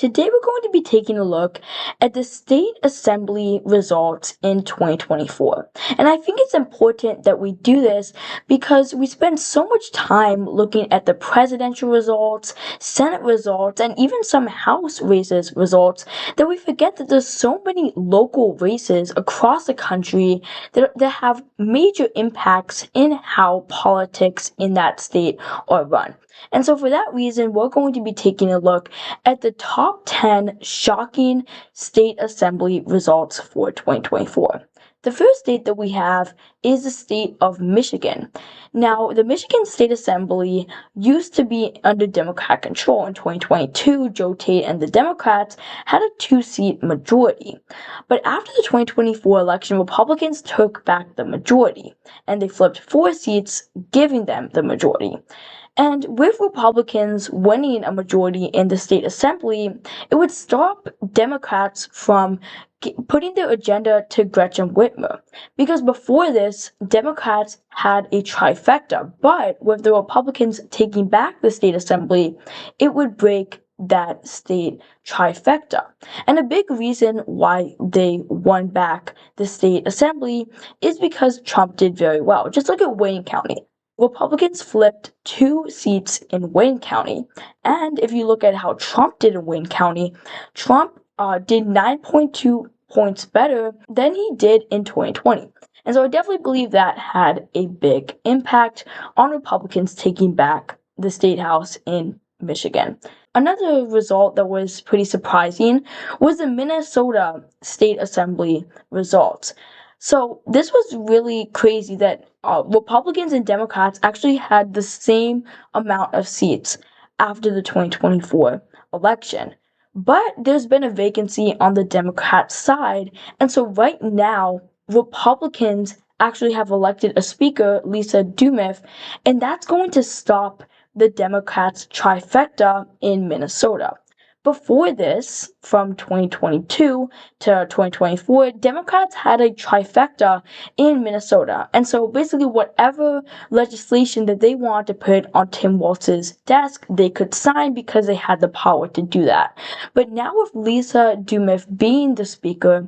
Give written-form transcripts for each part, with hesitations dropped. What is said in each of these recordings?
Today we're going to be taking a look at the state assembly results in 2024. And I think it's important that we do this because we spend so much time looking at the presidential results, Senate results, and even some House races results that we forget that there's so many local races across the country that have major impacts in how politics in that state are run. And so for that reason, we're going to be taking a look at the top 10 shocking state assembly results for 2024. The first state that we have is the state of Michigan. Now, the Michigan State Assembly used to be under Democrat control. In 2022, Joe Tate and the Democrats had a two-seat majority. But after the 2024 election, Republicans took back the majority, and they flipped 4 seats, giving them the majority. And with Republicans winning a majority in the state assembly, it would stop Democrats from putting their agenda to Gretchen Whitmer. Because before this, Democrats had a trifecta, but with the Republicans taking back the state assembly, it would break that state trifecta. And a big reason why they won back the state assembly is because Trump did very well. Just look at Wayne County. Republicans flipped 2 seats in Wayne County. And if you look at how Trump did in Wayne County, Trump did 9.2 points better than he did in 2020. And so I definitely believe that had a big impact on Republicans taking back the state house in Michigan. Another result that was pretty surprising was the Minnesota State Assembly results. So this was really crazy that Republicans and Democrats actually had the same amount of seats after the 2024 election. But there's been a vacancy on the Democrat side, and so right now, Republicans actually have elected a speaker, Lisa Doumif, and that's going to stop the Democrats' trifecta in Minnesota. Before this, from 2022 to 2024, Democrats had a trifecta in Minnesota. And so basically whatever legislation that they wanted to put on Tim Walz's desk, they could sign because they had the power to do that. But now with Lisa Doumif being the speaker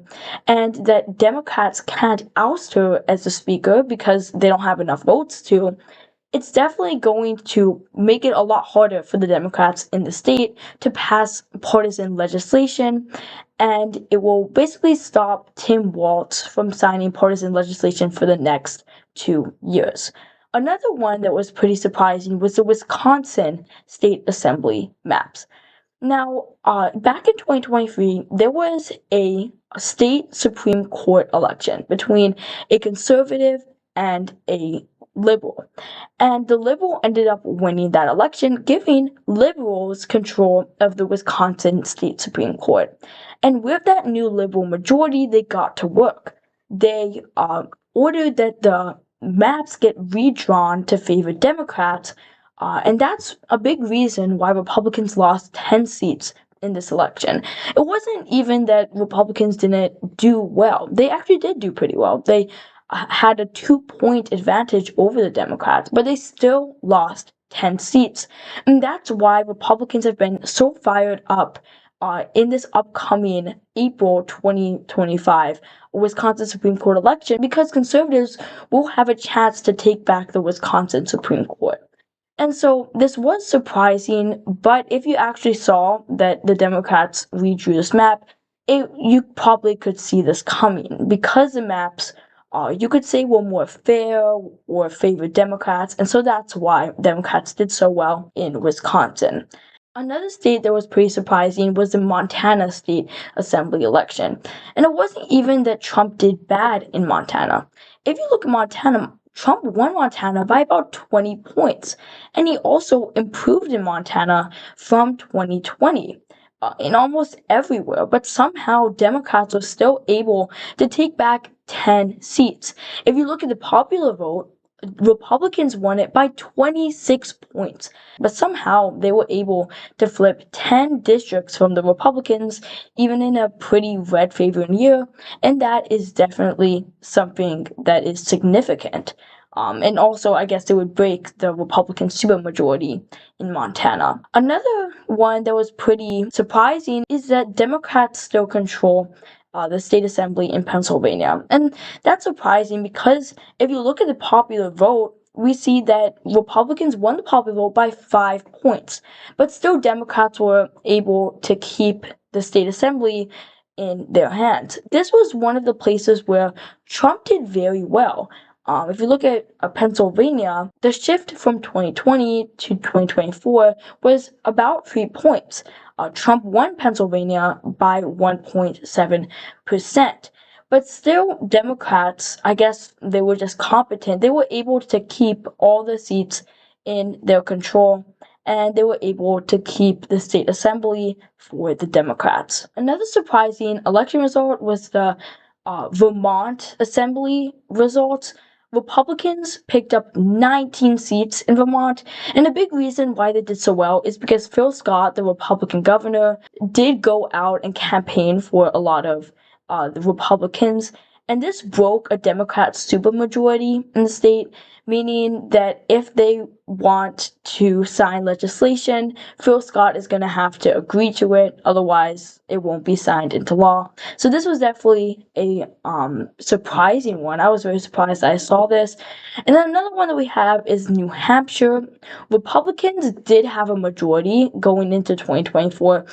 and that Democrats can't oust her as the speaker because they don't have enough votes to, it's definitely going to make it a lot harder for the Democrats in the state to pass partisan legislation, and it will basically stop Tim Walz from signing partisan legislation for the next 2 years. Another one that was pretty surprising was the Wisconsin State Assembly maps. Now, back in 2023, there was a state Supreme Court election between a conservative and a liberal. And the liberal ended up winning that election, giving liberals control of the Wisconsin State Supreme Court. And with that new liberal majority, they got to work. They ordered that the maps get redrawn to favor Democrats, and that's a big reason why Republicans lost 10 seats in this election. It wasn't even that Republicans didn't do well. They actually did do pretty well. They had a 2-point advantage over the Democrats, but they still lost 10 seats. And that's why Republicans have been so fired up in this upcoming April 2025 Wisconsin Supreme Court election, because conservatives will have a chance to take back the Wisconsin Supreme Court. And so this was surprising, but if you actually saw that the Democrats redrew this map, you probably could see this coming, because the maps you could say were more fair or favored Democrats, and so that's why Democrats did so well in Wisconsin. Another state that was pretty surprising was the Montana State Assembly election. And it wasn't even that Trump did bad in Montana. If you look at Montana, Trump won Montana by about 20 points, and he also improved in Montana from 2020. In almost everywhere, but somehow Democrats were still able to take back 10 seats. If you look at the popular vote, Republicans won it by 26 points, but somehow they were able to flip 10 districts from the Republicans, even in a pretty red favoring year, and that is definitely something that is significant. And also, I guess it would break the Republican supermajority in Montana. Another one that was pretty surprising is that Democrats still control the state assembly in Pennsylvania. And that's surprising because if you look at the popular vote, we see that Republicans won the popular vote by 5 points, but still Democrats were able to keep the state assembly in their hands. This was one of the places where Trump did very well. If you look at Pennsylvania, the shift from 2020 to 2024 was about 3 points. Trump won Pennsylvania by 1.7%. But still, Democrats, I guess they were just competent. They were able to keep all the seats in their control, and they were able to keep the state assembly for the Democrats. Another surprising election result was the Vermont assembly results. Republicans picked up 19 seats in Vermont, and a big reason why they did so well is because Phil Scott, the Republican governor, did go out and campaign for a lot of the Republicans, and this broke a Democrat supermajority in the state, meaning that if they want to sign legislation, Phil Scott is going to have to agree to it, otherwise it won't be signed into law. So this was definitely a surprising one. I was very surprised I saw this. And then another one that we have is New Hampshire. Republicans did have a majority going into 2024,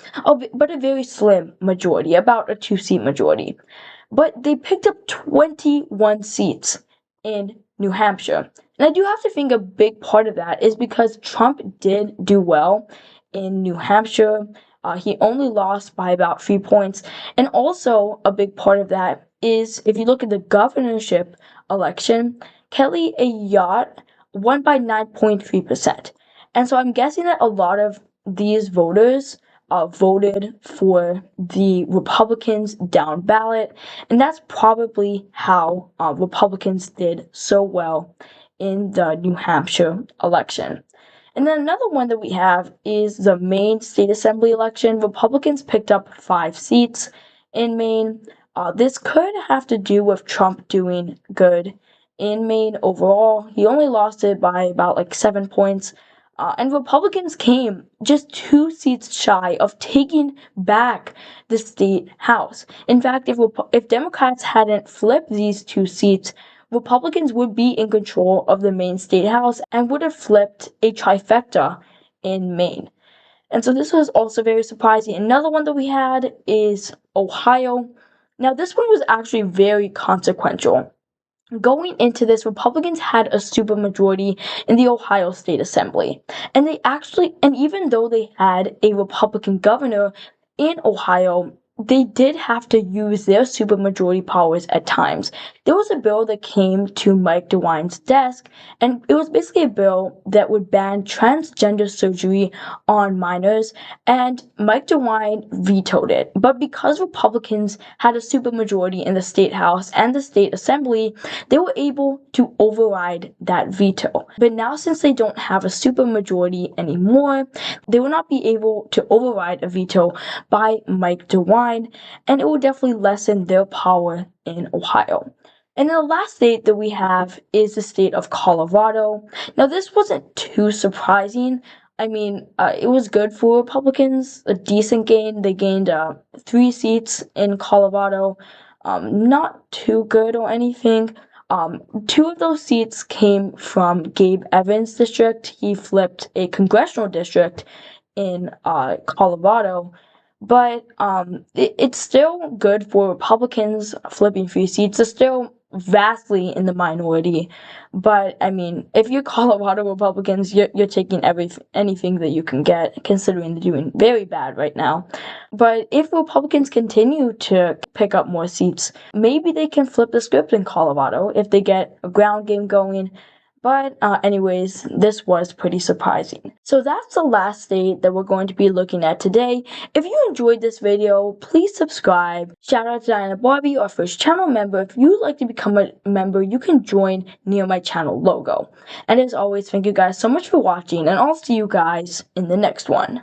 but a very slim majority, about a 2-seat majority. But they picked up 21 seats in New Hampshire. And I do have to think a big part of that is because Trump did do well in New Hampshire. He only lost by about 3 points. And also, a big part of that is if you look at the governorship election, Kelly Ayotte won by 9.3%. And so I'm guessing that a lot of these voters voted for the Republicans down ballot, and that's probably how Republicans did so well in the New Hampshire election. And then another one that we have is the Maine state assembly election. Republicans picked up 5 seats in Maine. This could have to do with Trump doing good in Maine overall. He only lost it by about like 7 points. And Republicans came just 2 seats shy of taking back the state house. In fact, if Democrats hadn't flipped these 2 seats, Republicans would be in control of the Maine state house and would have flipped a trifecta in Maine. And so this was also very surprising. Another one that we had is Ohio. Now, this one was actually very consequential. Going into this, Republicans had a supermajority in the Ohio State Assembly. And even though they had a Republican governor in Ohio, they did have to use their supermajority powers at times. There was a bill that came to Mike DeWine's desk, and it was basically a bill that would ban transgender surgery on minors, and Mike DeWine vetoed it. But because Republicans had a supermajority in the state house and the state assembly, they were able to override that veto. But now, since they don't have a supermajority anymore, they will not be able to override a veto by Mike DeWine, and it will definitely lessen their power in Ohio. And then the last state that we have is the state of Colorado. Now, this wasn't too surprising. I mean, it was good for Republicans, a decent gain. They gained 3 seats in Colorado. Not too good or anything. 2 of those seats came from Gabe Evans' district. He flipped a congressional district in Colorado. But it's still good for Republicans. Flipping 3 seats is still vastly in the minority. But I mean, if you're Colorado Republicans, you're taking anything that you can get, considering they're doing very bad right now. But if Republicans continue to pick up more seats, maybe they can flip the script in Colorado if they get a ground game going. But anyways, this was pretty surprising. So that's the last state that we're going to be looking at today. If you enjoyed this video, please subscribe. Shout out to Diana Barbie, our first channel member. If you'd like to become a member, you can join near my channel logo. And as always, thank you guys so much for watching, and I'll see you guys in the next one.